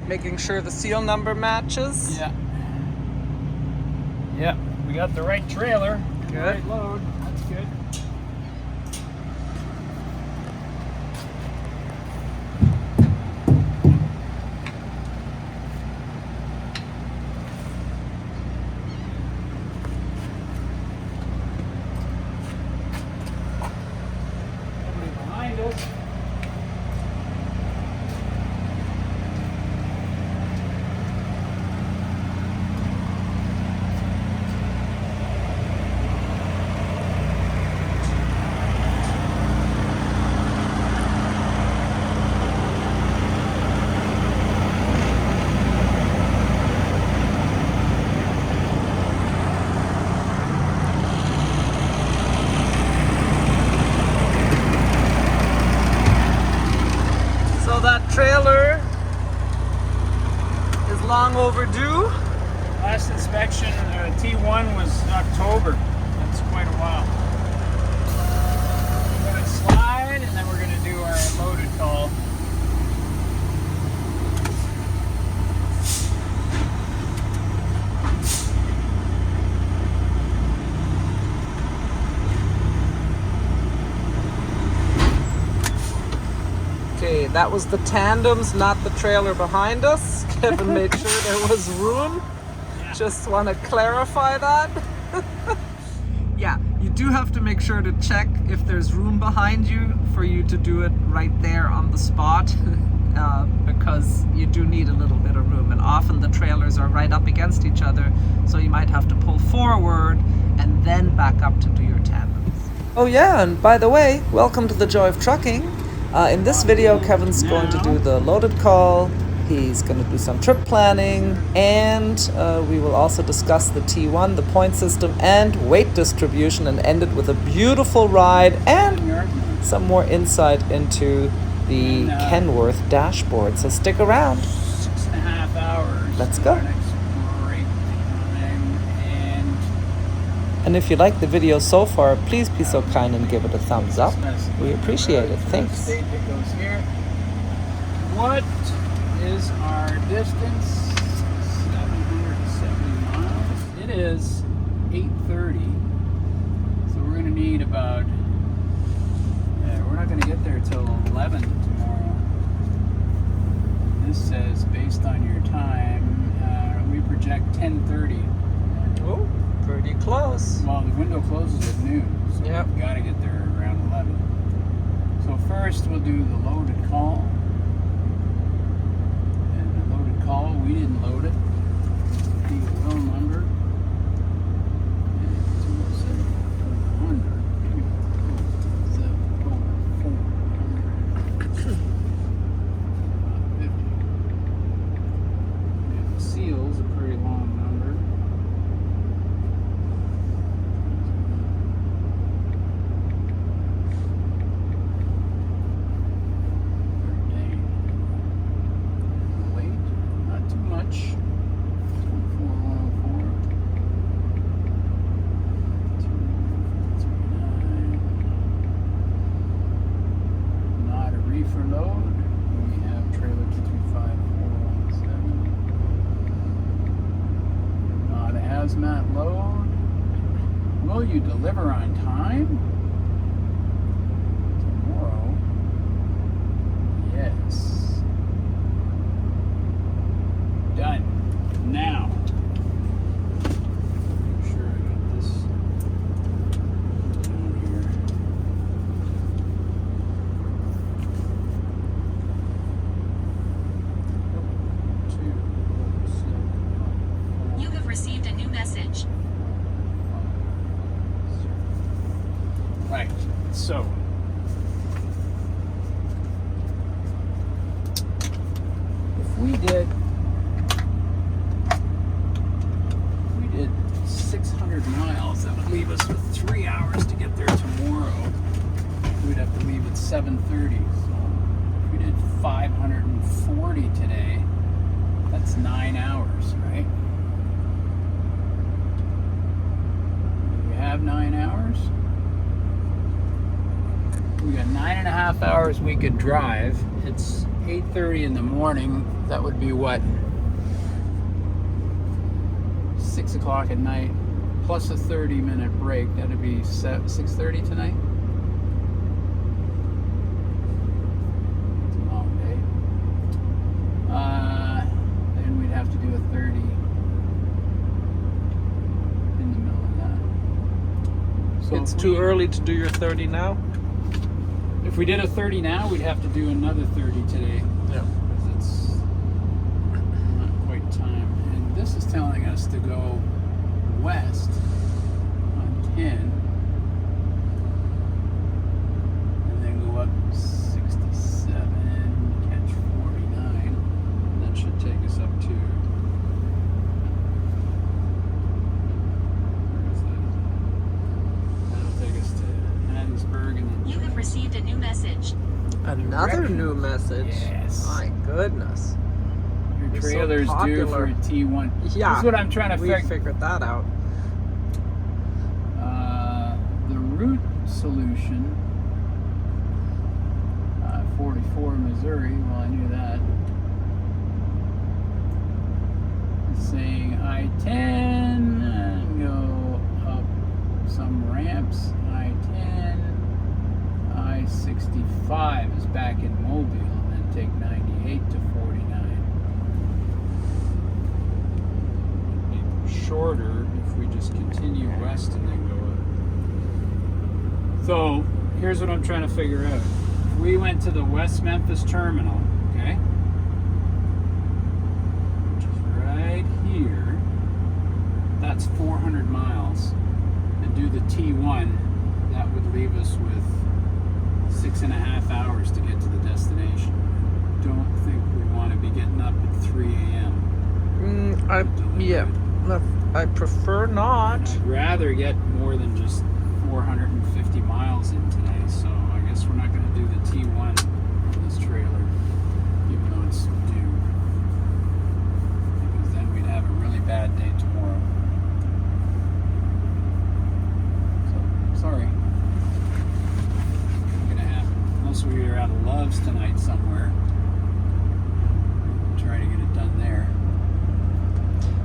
Making sure the seal number matches. Yeah. Yeah, we got the right trailer. Good. The right load. That's good. Somebody behind us. So that trailer is long overdue. Last inspection, T1 was October. That's quite a while. We're going to slide and then we're going to do our loaded call. Okay, that was the tandems, not the trailer behind us. Kevin made sure there was room. Just want to clarify that. Yeah, you do have to make sure to check if there's room behind you for you to do it right there on the spot, because you do need a little bit of room, and often the trailers are right up against each other, so you might have to pull forward and then back up to do your tandems. Oh yeah, and by the way, welcome to the Joy of Trucking. In this video, Kevin's going to do the loaded call. He's going to do some trip planning, and we will also discuss the T1, the point system, and weight distribution, and end it with a beautiful ride and some more insight into the Kenworth dashboard. So stick around. 6.5 hours. Let's go. Our next break time. And if you like the video so far, please be so kind and give it a thumbs up. We appreciate it. Thanks. State that goes here. What is our distance? 770 miles. It is 8:30. So we're going to need about, we're not going to get there till 11 tomorrow. This says, based on your time, we project 10:30. Oh, pretty close. Well, the window closes at noon, so Yep. we've got to get there around 11. So first we'll do the loaded call. And the loaded call, we didn't load it. The will number. And 207 And the seal's a pretty long number. Hazmat load. Will you deliver on time? Tomorrow? Yes. Done. Now. Make sure I got this down here. You have received a new message. Right, so if we did 600 miles, that would leave us with 3 hours to get there tomorrow. We'd have to leave at 7:30. So if we did 540 today, that's 9 hours, right? Do we have 9 hours? We got 9.5 hours we could drive. It's 8:30 in the morning. That would be what? 6 o'clock at night, plus a 30-minute break. That'd be 6:30 tonight. It's a long day. Then we'd have to do a 30 in the middle of that. So It's too early to do your 30 now? If we did a 30 now, we'd have to do another 30 today. Yeah. Because it's not quite time. And this is telling us to go west on 10 and then go up 67, catch 49. That should take us up to, where is that? That'll take us to Hattiesburg and then You have received a new message. Another new message? Yes. My goodness. your You're so trailer's due for a popular. T1. Yeah. That's what I'm trying to We figure. figured that out. The route solution, 44 Missouri, well, I knew that. It's saying I-10 and go up some ramps. I-10, I-65 is back in Mobile, and then take 98 to 49. It'd be shorter if we just continue west and then go up. So here's what I'm trying to figure out. If we went to the West Memphis terminal, okay, which is right here, that's 400 miles, and do the T1, that would leave us with 6.5 hours to get to the destination. Don't think we want to be getting up at 3 a.m. I prefer not. I'd rather get more than just 450 miles in today, so I guess we're not going to do the T1 on this trailer, even though it's due, because then we'd have a really bad day tomorrow. So, sorry. Not going to happen. Unless we are out of Love's tonight somewhere. Try to get it done there.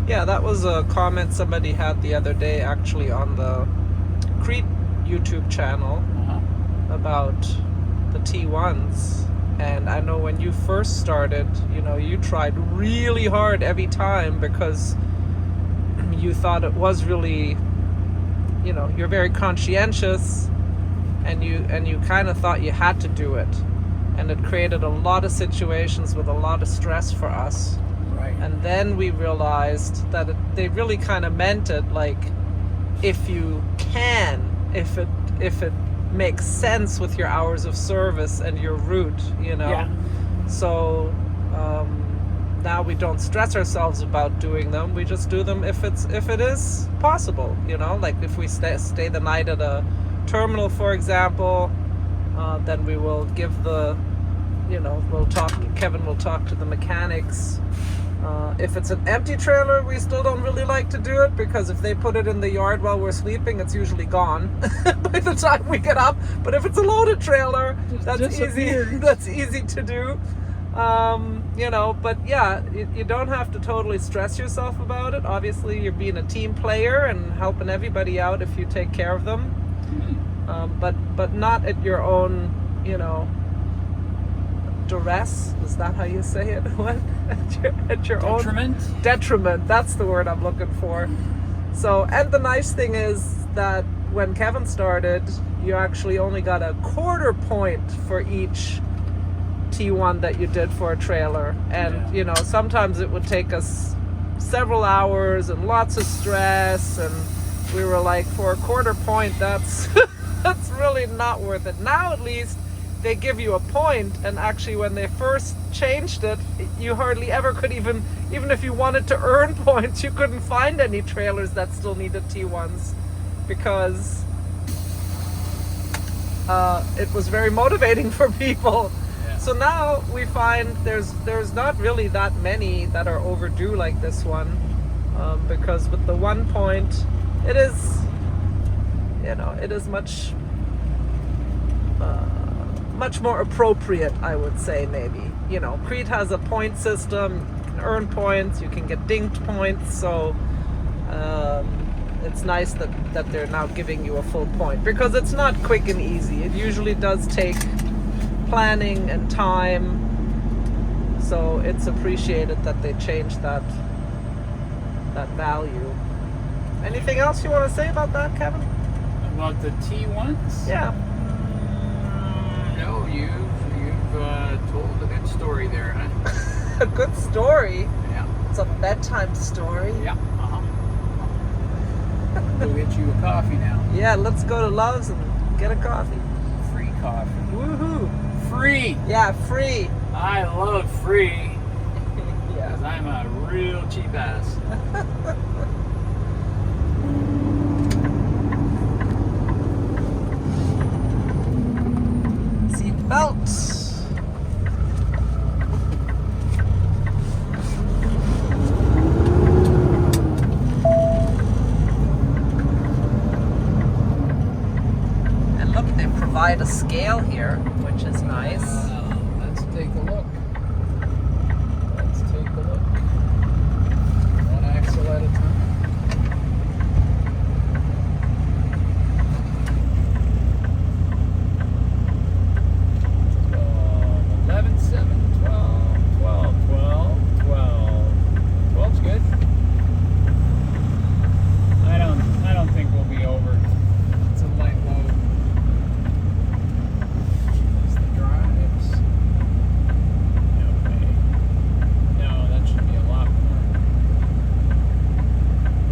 Yeah, that was a comment somebody had the other day actually on the CRETE YouTube channel about the T1s. And I know when you first started, you tried really hard every time because you thought it was really, you're very conscientious, and you kind of thought you had to do it. And it created a lot of situations with a lot of stress for us. Right. And then we realized that they really kind of meant it like, if you can, if it makes sense with your hours of service and your route, Yeah. So now we don't stress ourselves about doing them. We just do them if it is possible, like if we stay the night at a terminal, for example, then we will give Kevin will talk to the mechanics. If it's an empty trailer, we still don't really like to do it, because if they put it in the yard while we're sleeping, it's usually gone by the time we get up. But if it's a loaded trailer, that's easy to do. But yeah, you don't have to totally stress yourself about it. Obviously, you're being a team player and helping everybody out if you take care of them. But not at your own, duress. Is that how you say it? What? At your Detriment? own detriment. That's the word I'm looking for. So, and the nice thing is that when Kevin started, you actually only got a quarter point for each T1 that you did for a trailer. And, sometimes it would take us several hours and lots of stress. And we were like, for a quarter point, that's that's really not worth it. Now, at least, they give you a point, and actually when they first changed it, you hardly ever could even if you wanted to earn points, you couldn't find any trailers that still needed T1s, because it was very motivating for people. Yeah. So now we find there's not really that many that are overdue like this one, because with the 1 point, it is much more appropriate, I would say, maybe. you know, CRETE has a point system. You can earn points, you can get dinged points, so it's nice that they're now giving you a full point, because it's not quick and easy. It usually does take planning and time, so it's appreciated that they changed that value. Anything else you want to say about that, Kevin? About the T1s? Yeah. No, you've told a good story there, huh? A good story. Yeah. It's a bedtime story. Yeah. Go get you a coffee now. Yeah, let's go to Love's and get a coffee. Free coffee. Woohoo! Free! Yeah, free. I love free, Yeah. because I'm a real cheap ass. Seat belts. And look, they provide a scale here, which is nice. Let's take a look. Let's take a look. One axle at a time. 11, 7, 12, 12, 12, 12. 12's good. I don't think we'll be over. It's a light load. It's the drives. Okay. No, that should be a lot more.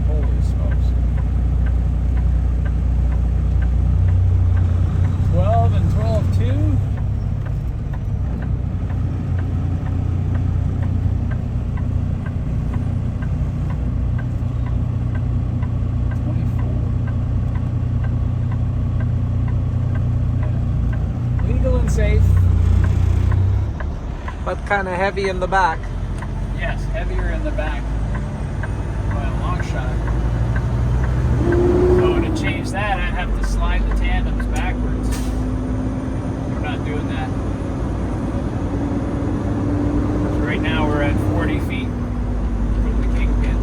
Holy smokes. 12 and 12 2. Safe, But kind of heavy in the back. yes, heavier in the back by a long shot. So to change that, I'd have to slide the tandems backwards. We're not doing that. So right now we're at 40 feet from the kingpin.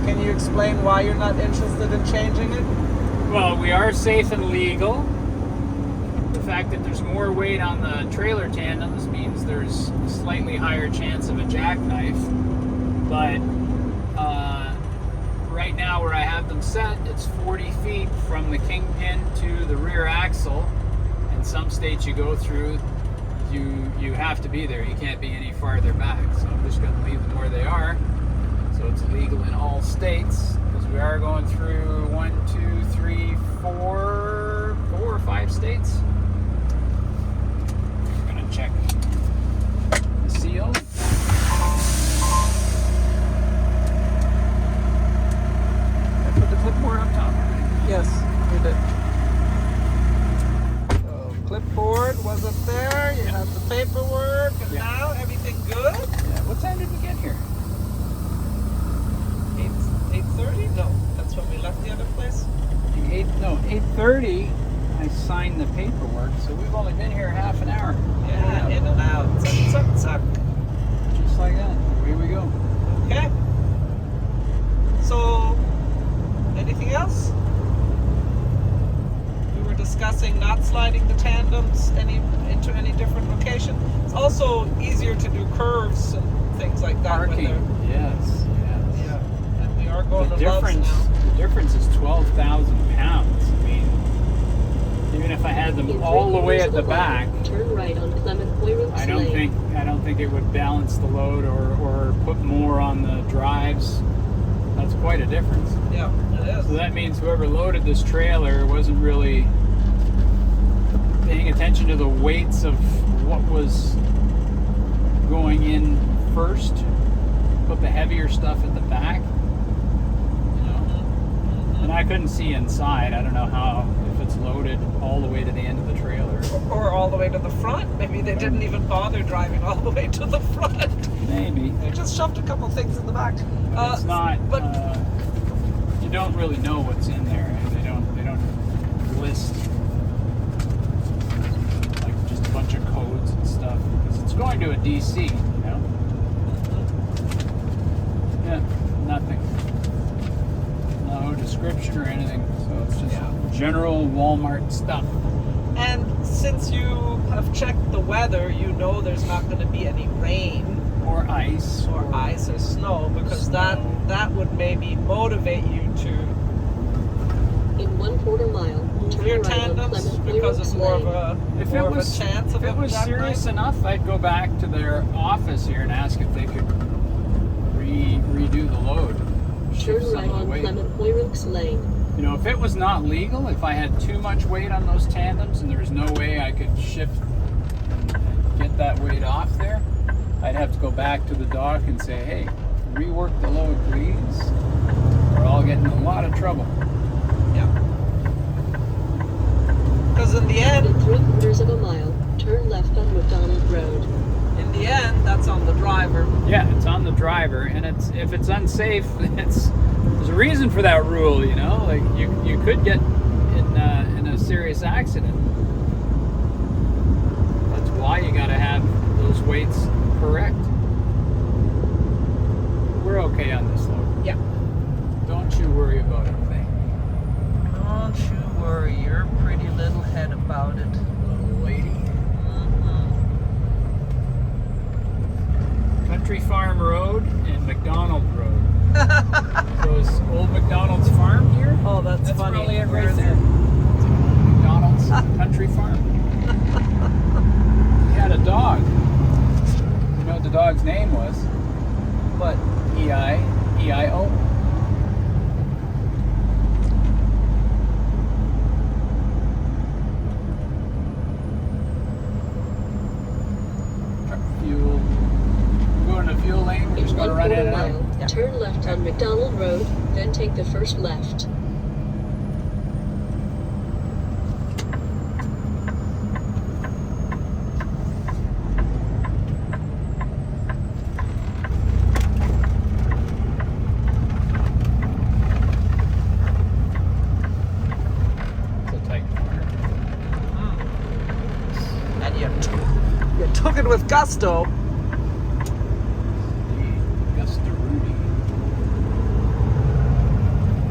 Can you explain why you're not interested in changing it? Well, we are safe and legal. The fact that there's more weight on the trailer tandems means there's a slightly higher chance of a jackknife. But right now where I have them set, it's 40 feet from the kingpin to the rear axle. In some states you go through, you have to be there. You can't be any farther back. So I'm just going to leave them where they are. So it's legal in all states. We are going through 1, 2, 3, 4 or 5 states. We're gonna check the seal. I put the clipboard up top. Yes, we did. So clipboard wasn't there. You had the paperwork, and Yeah. now everything good. Yeah. What time did we get here? 8:30? No, that's when we left the other place. 8:30. I signed the paperwork, so we've only been here half an hour. Yeah, in and out. Suck, suck, suck. Just like that. Away we go. Okay. So, anything else? We were discussing not sliding the tandems into any different location. It's also easier to do curves and things like that. Parking. When Yes. yeah, and we are going The to Love's difference, now. the difference is 12,000 pounds. I mean, even if I had them all the way at the back, Turn right on Clement Poirot I don't think it would balance the load or put more on the drives. That's quite a difference. Yeah, it is. So that means whoever loaded this trailer wasn't really paying attention to the weights of what was going in first. Put the heavier stuff at the back. You know? And I couldn't see inside. I don't know how, if it's loaded all the way to the end of the trailer. Or all the way to the front. Maybe they didn't even bother driving all the way to the front. Maybe. They just shoved a couple things in the back. It's not. But You don't really know what's in there. They don't list like just stuff because it's going to a DC, you know. Yeah, nothing. No description or anything. So it's just general Walmart stuff. And since you have checked the weather, you know there's not going to be any rain Or ice. or ice or snow, because Snow. that would maybe motivate you to In 1/4 mile, move turn your right on tandems Clement because Oaks it's more of Lane. a If more it of was a chance of if it was serious jackknife. enough, I'd go back to their office here and ask if they could redo the load. Shift Turn some right of the on weight. Clement Oaks Lane. You know, if it was not legal, if I had too much weight on those tandems and there was no way I could shift and get that weight off there, I'd have to go back to the dock and say, hey, rework the load, please. We're all getting in a lot of trouble. Yeah. Because in the In end, 3/4 mile, turn left on McDonald Road. that's on the driver. Yeah, it's on the driver, and if it's unsafe, there's a reason for that rule, you know. Like you could get in a serious accident. That's why you got to have those weights correct. We're okay on this load. Yeah. Don't you worry about a thing, Don't you worry, you're a pretty little head about it. little lady. Country Farm Road and McDonald Road. So is old McDonald's farm here? Oh, that's funny. Probably it Where right is there. it? McDonald's Country Farm. He had a dog. You know what the dog's name was? What? E-I-O. Fuel. We're going to fuel lane. We're In just going to run in 1/4 and out. mile, Yeah. turn left on McDonald Road, then take the first left. It's a tight corner. And you took it with gusto. Augusta Rudy.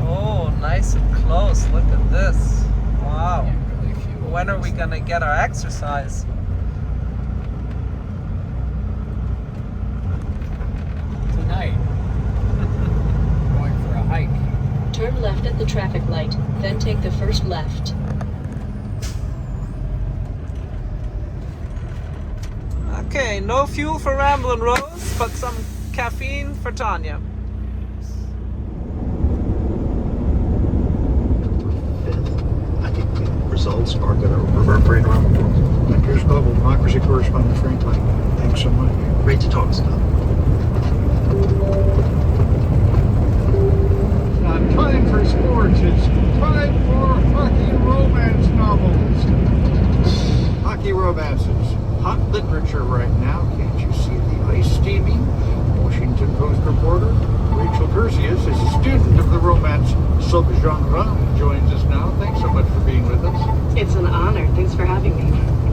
Oh, nice and close. Look at this. Wow. Can't really fuel When are we this. gonna get our exercise? Tonight. Going for a hike. Turn left at the traffic light, then take the first left. Okay, no fuel for Ramblin' Rose, but some caffeine for Tanya. I think the results are going to reverberate around the world. Here's Global Democracy Correspondent Frank Lane. Thanks so much. Great to talk, Scott. It's not time for sports, it's time for hockey romance novels. Hockey romances. Hot literature right now. Can't you see the ice steaming? Washington Post reporter Rachel Perseus is a student of the romance subgenre and joins us now. Thanks so much for being with us. It's an honor. Thanks for having me.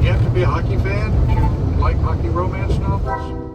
You have to be a hockey fan to like hockey romance novels?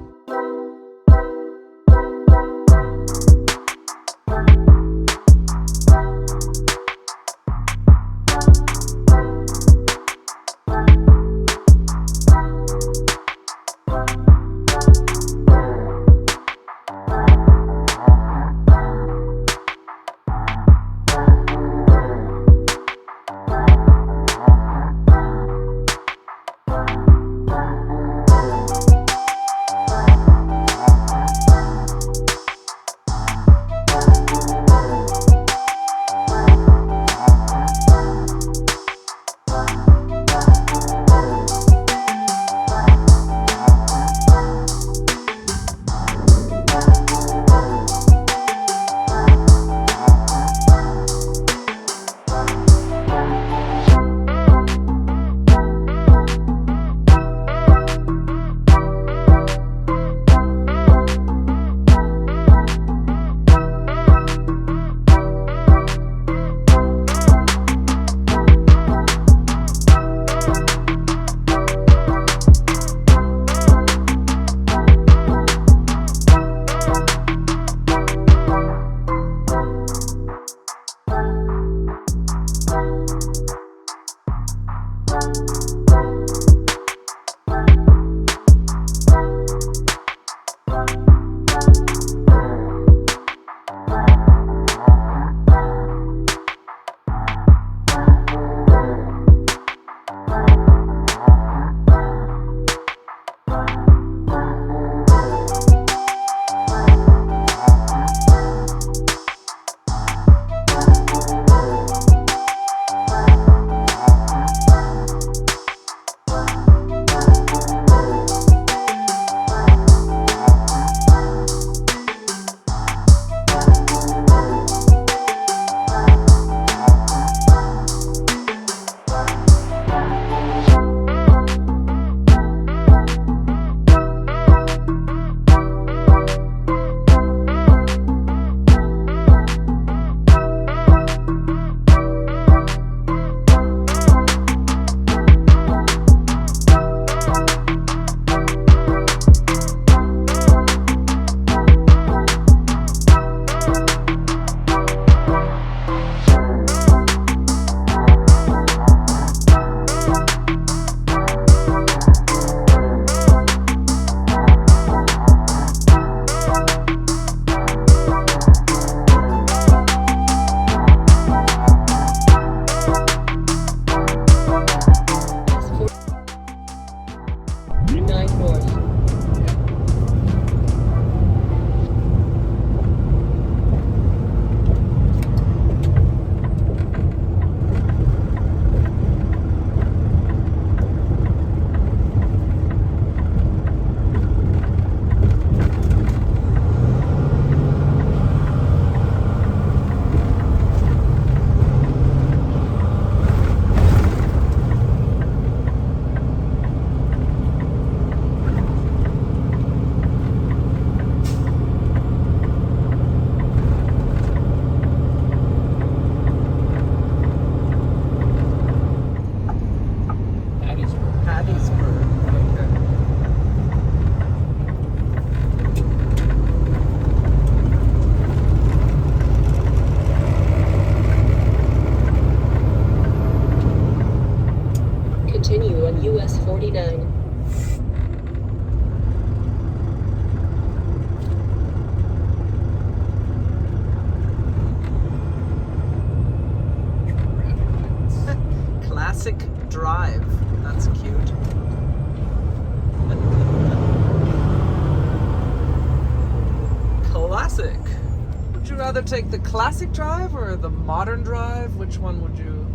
rather take the classic drive or the modern drive? Which one would you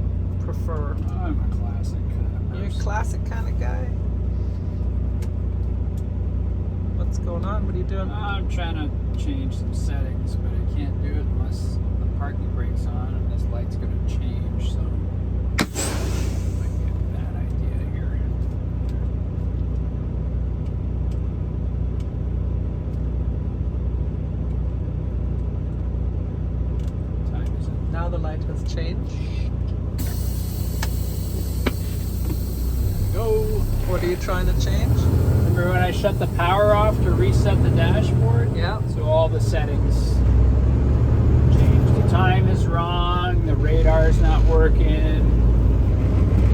prefer? I'm a classic kind of You're a person. classic kind of guy? What's going on? What are you doing? I'm trying to change some settings, but I can't do it unless the parking brake's on and this light's going to change, so might be a bad idea here. What time is it? Now the light has changed. Go! What are you trying to change? Remember when I shut the power off to reset the dashboard? Yeah. So all the settings changed. The time is wrong, the radar's not working.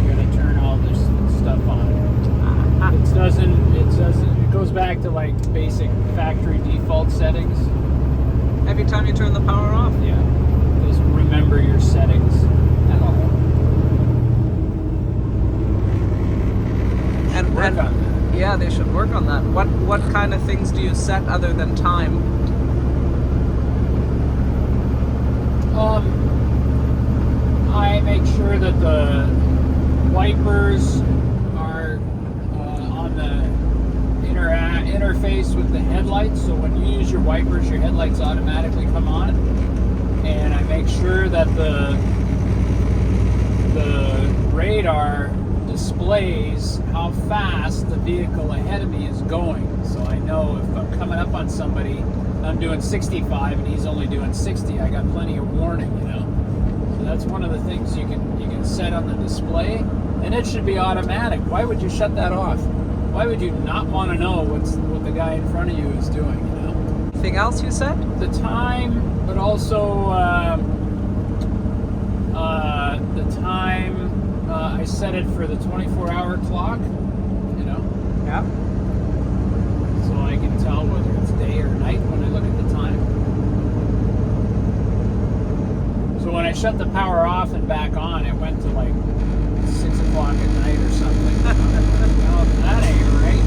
You're gonna turn all this stuff on. It goes back to like basic factory default settings. Every time you turn the power off? Yeah. It doesn't remember your settings at all. Work on that. Yeah, they should work on that. What kind of things do you set other than time? I make sure that the wipers are on the interface with the headlights, so when you use your wipers, your headlights automatically come on. And I make sure that the radar displays how fast the vehicle ahead of me is going, so I know if I'm coming up on somebody, I'm doing 65 and he's only doing 60, I got plenty of warning, you know. So that's one of the things you can set on the display, and it should be automatic. Why would you shut that off? Why would you not want to know what the guy in front of you is doing, you know? Anything else you said? The time, but also the time. I set it for the 24-hour clock, you know? Yeah. So I can tell whether it's day or night when I look at the time. So when I shut the power off and back on, it went to like 6 o'clock at night or something. Well, that ain't right.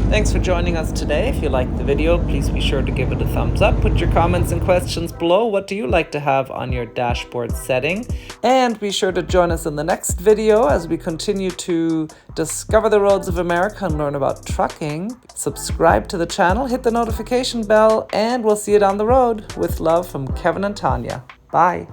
Thanks for joining us today. If you liked the video, please be sure to give it a thumbs up. Put your comments and questions below. What do you like to have on your dashboard setting? And be sure to join us in the next video as we continue to discover the roads of America and learn about trucking. Subscribe to the channel, hit the notification bell, and we'll see you down the road. With love from Kevin and Tanya. Bye.